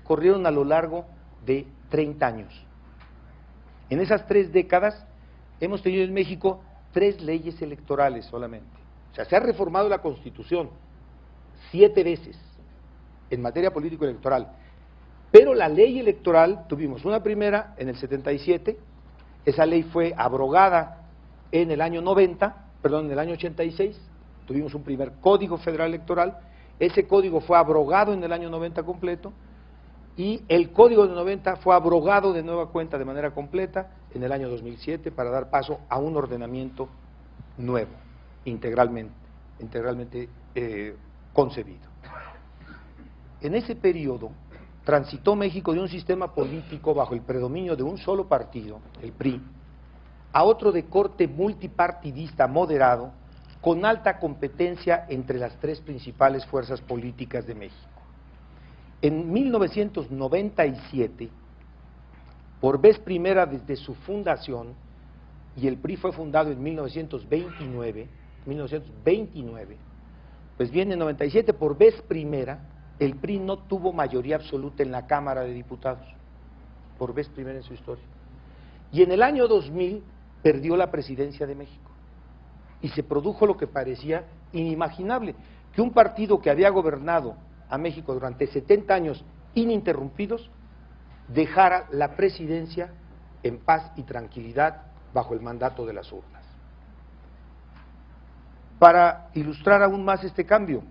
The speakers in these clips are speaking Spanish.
corrieron a lo largo de 30 años. En esas 3 décadas hemos tenido en México 3 leyes electorales solamente. O sea, se ha reformado la Constitución 7 veces en materia político-electoral. Pero la ley electoral, tuvimos una primera en el 77, esa ley fue abrogada en el año 86, tuvimos un primer Código Federal Electoral, ese código fue abrogado en el año 90 completo, y el Código de 90 fue abrogado de nueva cuenta de manera completa en el año 2007 para dar paso a un ordenamiento nuevo, integralmente concebido. En ese periodo transitó México de un sistema político bajo el predominio de un solo partido, el PRI, a otro de corte multipartidista moderado, con alta competencia entre las 3 principales fuerzas políticas de México. En 1997, por vez primera desde su fundación, y el PRI fue fundado en 1929, pues bien, en 97, por vez primera, el PRI no tuvo mayoría absoluta en la Cámara de Diputados, por vez primera en su historia. Y en el año 2000 perdió la presidencia de México. Y se produjo lo que parecía inimaginable, que un partido que había gobernado a México durante 70 años ininterrumpidos, dejara la presidencia en paz y tranquilidad bajo el mandato de las urnas. Para ilustrar aún más este cambio,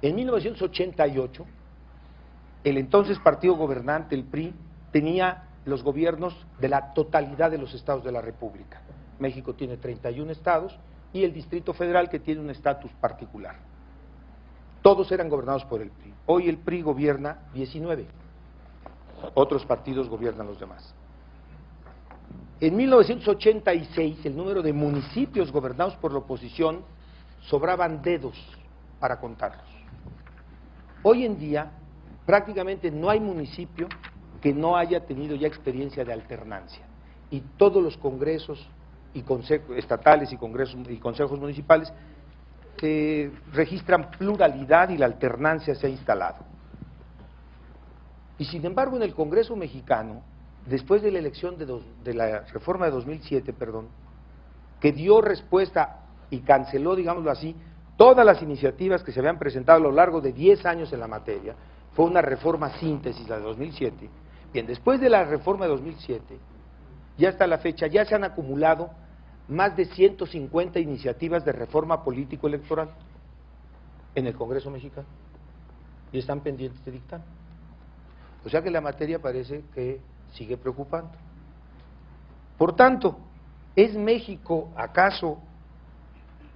en 1988, el entonces partido gobernante, el PRI, tenía los gobiernos de la totalidad de los estados de la República. México tiene 31 estados y el Distrito Federal, que tiene un estatus particular. Todos eran gobernados por el PRI. Hoy el PRI gobierna 19. Otros partidos gobiernan los demás. En 1986, el número de municipios gobernados por la oposición sobraban dedos para contarlos. Hoy en día, prácticamente no hay municipio que no haya tenido ya experiencia de alternancia. Y todos los congresos y consejos estatales y consejos municipales registran pluralidad y la alternancia se ha instalado. Y sin embargo, en el Congreso mexicano, después de la elección de la reforma de 2007, que dio respuesta y canceló, digámoslo así, todas las iniciativas que se habían presentado a lo largo de 10 años en la materia, fue una reforma síntesis, la de 2007. Bien, después de la reforma de 2007, ya hasta la fecha, ya se han acumulado más de 150 iniciativas de reforma político-electoral en el Congreso mexicano y están pendientes de dictamen. O sea que la materia parece que sigue preocupando. Por tanto, ¿es México acaso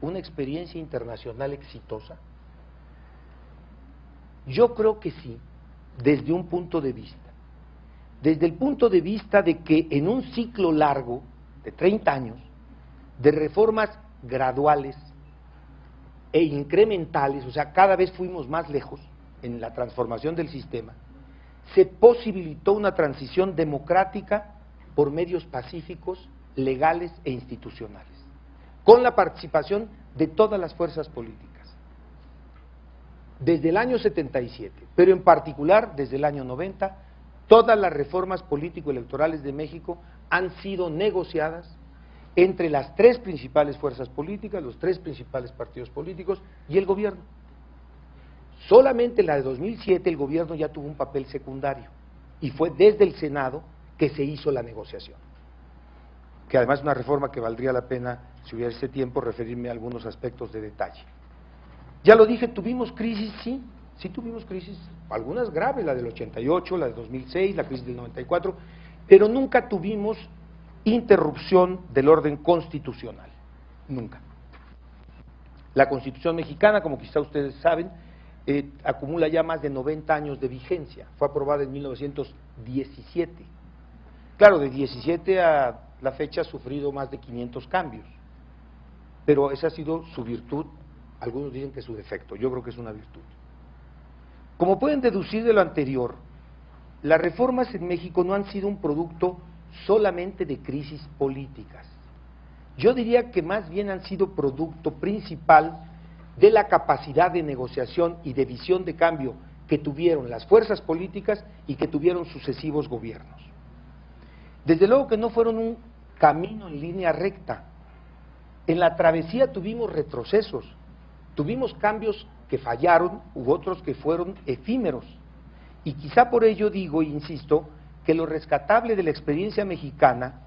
una experiencia internacional exitosa? Yo creo que sí, desde un punto de vista. Desde el punto de vista de que en un ciclo largo, de 30 años, de reformas graduales e incrementales, o sea, cada vez fuimos más lejos en la transformación del sistema, se posibilitó una transición democrática por medios pacíficos, legales e institucionales, con la participación de todas las fuerzas políticas. Desde el año 77, pero en particular desde el año 90, todas las reformas político-electorales de México han sido negociadas entre las 3 principales fuerzas políticas, los 3 principales partidos políticos y el gobierno. Solamente la de 2007 el gobierno ya tuvo un papel secundario y fue desde el Senado que se hizo la negociación, que además es una reforma que valdría la pena, si hubiera ese tiempo, referirme a algunos aspectos de detalle. Ya lo dije, tuvimos crisis, sí tuvimos crisis, algunas graves, la del 88, la de 2006, la crisis del 94, pero nunca tuvimos interrupción del orden constitucional, nunca. La Constitución mexicana, como quizá ustedes saben, acumula ya más de 90 años de vigencia, fue aprobada en 1917. Claro, de 17 a la fecha ha sufrido más de 500 cambios, pero esa ha sido su virtud, algunos dicen que es su defecto, yo creo que es una virtud. Como pueden deducir de lo anterior, las reformas en México no han sido un producto solamente de crisis políticas. Yo diría que más bien han sido producto principal de la capacidad de negociación y de visión de cambio que tuvieron las fuerzas políticas y que tuvieron sucesivos gobiernos. Desde luego que no fueron un camino en línea recta. En la travesía tuvimos retrocesos, tuvimos cambios que fallaron u otros que fueron efímeros. Y quizá por ello digo e insisto que lo rescatable de la experiencia mexicana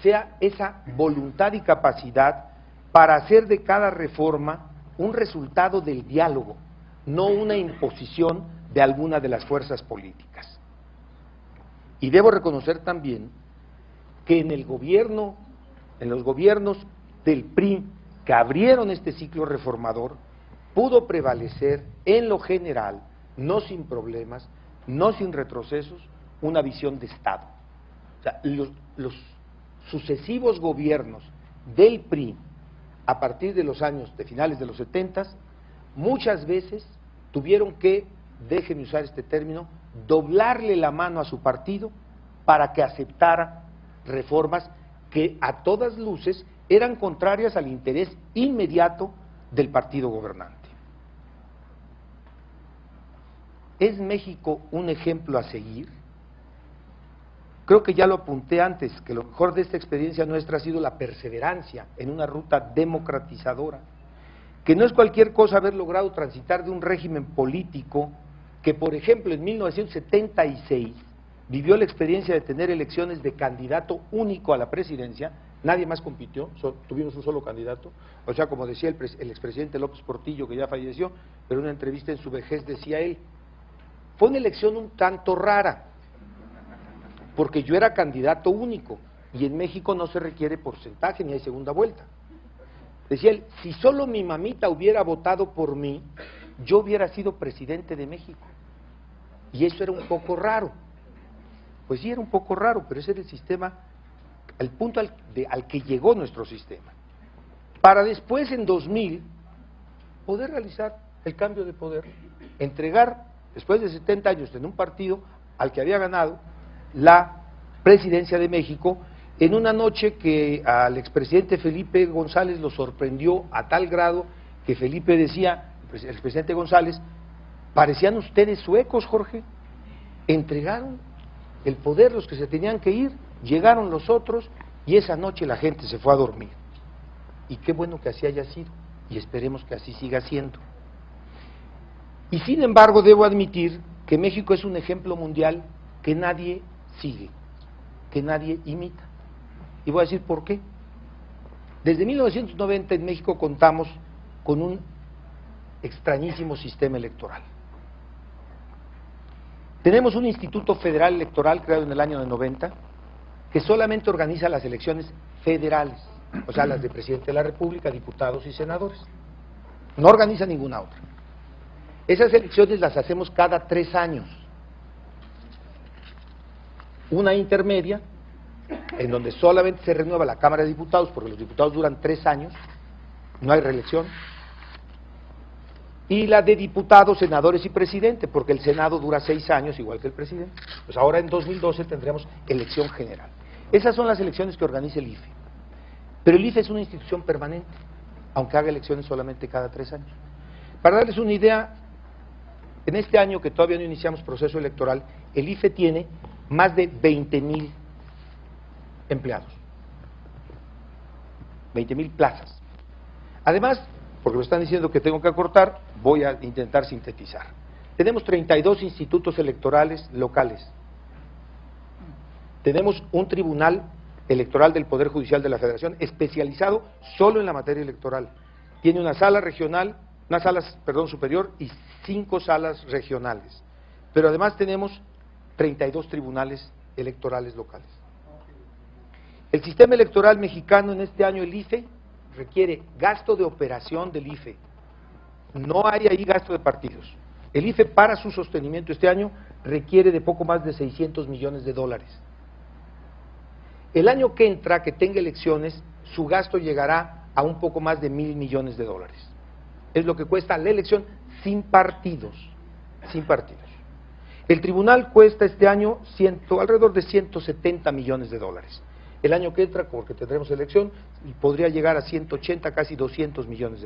sea esa voluntad y capacidad para hacer de cada reforma un resultado del diálogo, no una imposición de alguna de las fuerzas políticas. Y debo reconocer también que en el gobierno, en los gobiernos del PRI que abrieron este ciclo reformador, pudo prevalecer en lo general, no sin problemas, no sin retrocesos, una visión de Estado. O sea, los sucesivos gobiernos del PRI, a partir de los años de finales de los 70, muchas veces tuvieron que, déjenme usar este término, doblarle la mano a su partido para que aceptara reformas que a todas luces eran contrarias al interés inmediato del partido gobernante. ¿Es México un ejemplo a seguir? Creo que ya lo apunté antes, que lo mejor de esta experiencia nuestra ha sido la perseverancia en una ruta democratizadora, que no es cualquier cosa haber logrado transitar de un régimen político que, por ejemplo, en 1976 vivió la experiencia de tener elecciones de candidato único a la presidencia, nadie más compitió, tuvimos un solo candidato, o sea, como decía el expresidente López Portillo, que ya falleció, pero en una entrevista en su vejez decía él, fue una elección un tanto rara, porque yo era candidato único, y en México no se requiere porcentaje ni hay segunda vuelta. Decía él, si solo mi mamita hubiera votado por mí, yo hubiera sido presidente de México, y eso era un poco raro. Pues sí, era un poco raro, pero ese era el sistema, el punto al que llegó nuestro sistema. Para después, en 2000, poder realizar el cambio de poder, entregar, después de 70 años en un partido al que había ganado la presidencia de México, en una noche que al expresidente Felipe González lo sorprendió a tal grado que Felipe decía, el expresidente González, parecían ustedes suecos, Jorge, entregaron el poder los que se tenían que ir, llegaron los otros y esa noche la gente se fue a dormir. Y qué bueno que así haya sido y esperemos que así siga siendo. Y sin embargo debo admitir que México es un ejemplo mundial que nadie sigue, que nadie imita. Y voy a decir por qué. Desde 1990 en México contamos con un extrañísimo sistema electoral. Tenemos un Instituto Federal Electoral creado en el año 90 que solamente organiza las elecciones federales, o sea, las de presidente de la República, diputados y senadores. No organiza ninguna otra. Esas elecciones las hacemos cada 3 años. Una intermedia, en donde solamente se renueva la Cámara de Diputados, porque los diputados duran 3 años, no hay reelección, y la de diputados, senadores y presidente, porque el Senado dura 6 años, igual que el presidente. Pues ahora en 2012 tendremos elección general. Esas son las elecciones que organiza el IFE. Pero el IFE es una institución permanente, aunque haga elecciones solamente cada 3 años. Para darles una idea, en este año que todavía no iniciamos proceso electoral, el IFE tiene más de 20,000 empleados, 20,000 plazas. Además, porque me están diciendo que tengo que acortar, voy a intentar sintetizar. Tenemos 32 institutos electorales locales. Tenemos un tribunal electoral del Poder Judicial de la Federación especializado solo en la materia electoral. Tiene una sala regional, una sala, superior y 5 salas regionales. Pero además tenemos 32 tribunales electorales locales. El sistema electoral mexicano en este año, el IFE, requiere gasto de operación del IFE. No hay ahí gasto de partidos. El IFE para su sostenimiento este año requiere de poco más de $600 millones. El año que entra, que tenga elecciones, su gasto llegará a un poco más de $1,000 millones. Es lo que cuesta la elección sin partidos, sin partidos. El tribunal cuesta este año alrededor de $170 millones. El año que entra, porque tendremos elección, podría llegar a 180, casi $200 millones.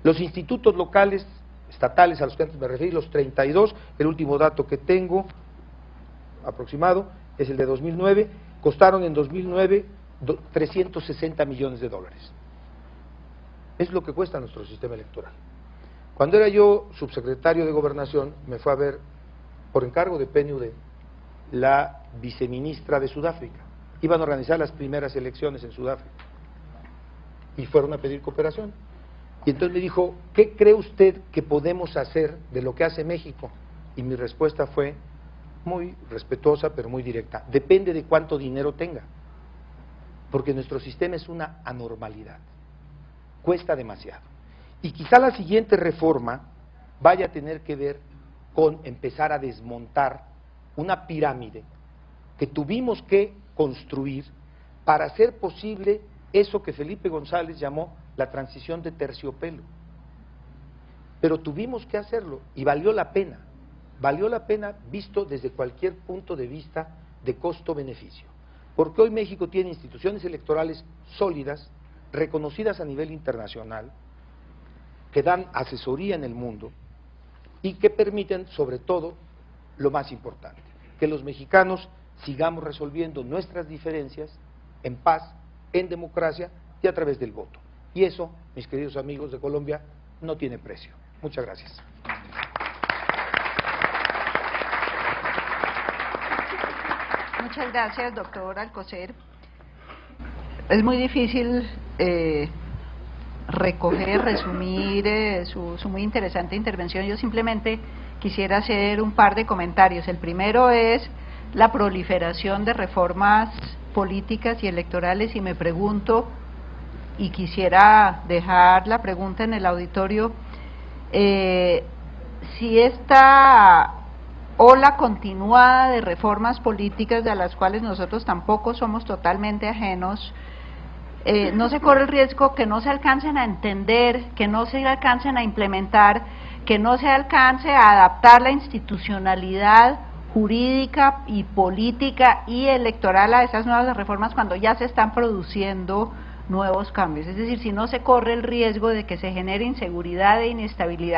Los institutos locales estatales a los que antes me referí, los 32, el último dato que tengo aproximado es el de 2009, costaron en 2009 360 millones de dólares. Es lo que cuesta nuestro sistema electoral. Cuando era yo subsecretario de Gobernación, me fue a ver, por encargo de PNUD, la viceministra de Sudáfrica. Iban a organizar las primeras elecciones en Sudáfrica y fueron a pedir cooperación. Y entonces me dijo, ¿qué cree usted que podemos hacer de lo que hace México? Y mi respuesta fue muy respetuosa, pero muy directa: depende de cuánto dinero tenga, porque nuestro sistema es una anormalidad, cuesta demasiado. Y quizá la siguiente reforma vaya a tener que ver con empezar a desmontar una pirámide que tuvimos que construir para hacer posible eso que Felipe González llamó la transición de terciopelo. Pero tuvimos que hacerlo y valió la pena visto desde cualquier punto de vista de costo-beneficio. Porque hoy México tiene instituciones electorales sólidas, reconocidas a nivel internacional, que dan asesoría en el mundo y que permiten, sobre todo, lo más importante, que los mexicanos sigamos resolviendo nuestras diferencias en paz, en democracia y a través del voto. Y eso, mis queridos amigos de Colombia, no tiene precio. Muchas gracias. Muchas gracias, doctor Alcocer. Es muy difícil recoger, resumir su muy interesante intervención. Yo simplemente quisiera hacer un par de comentarios. El primero es la proliferación de reformas políticas y electorales, y me pregunto, y quisiera dejar la pregunta en el auditorio, si esta ola continuada de reformas políticas, de las cuales nosotros tampoco somos totalmente ajenos, no se corre el riesgo que no se alcancen a entender, que no se alcancen a implementar, que no se alcance a adaptar la institucionalidad jurídica y política y electoral a esas nuevas reformas cuando ya se están produciendo nuevos cambios. Es decir, si no se corre el riesgo de que se genere inseguridad e inestabilidad